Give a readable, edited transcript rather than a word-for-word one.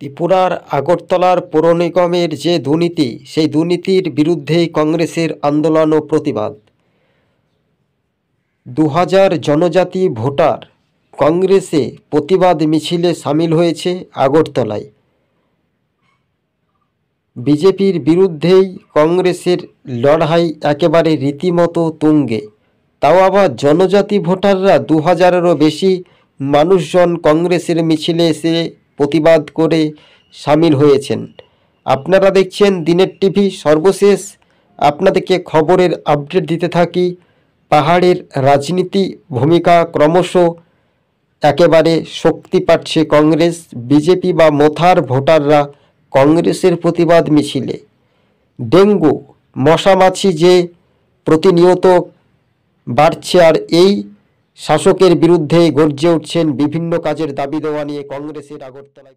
ত্রিপুরার আগরতলার পৌর নিগমের যে দুর্নীতি, সেই দুর্নীতির বিরুদ্ধেই কংগ্রেসের আন্দোলন ও প্রতিবাদ। 2000 জনজাতি ভোটার কংগ্রেসে প্রতিবাদ মিছিলে সামিল হয়েছে আগরতলায়। বিজেপির বিরুদ্ধেই কংগ্রেসের লড়াই একেবারে রীতিমতো তুঙ্গে। তাও আবার জনজাতি ভোটাররা 2000-এরও বেশি মানুষজন কংগ্রেসের মিছিলে এসে প্রতিবাদ করে সামিল হয়েছেন। আপনারা দেখছেন দিনের টিভি। সর্বশেষ আপনাদেরকে খবরের আপডেট দিতে থাকি। পাহাড়ের রাজনীতি ভূমিকা ক্রমশ একেবারে শক্তি পাচ্ছে কংগ্রেস। বিজেপি বা মোথার ভোটাররা কংগ্রেসের প্রতিবাদ মিছিলে। ডেঙ্গু মশামাছি যে প্রতিনিয়ত বাড়ছে, আর এই শাসকের বিরুদ্ধে গর্জে উঠছেন বিভিন্ন কাজের দাবি দেওয়া নিয়ে কংগ্রেসের আগরতলায়।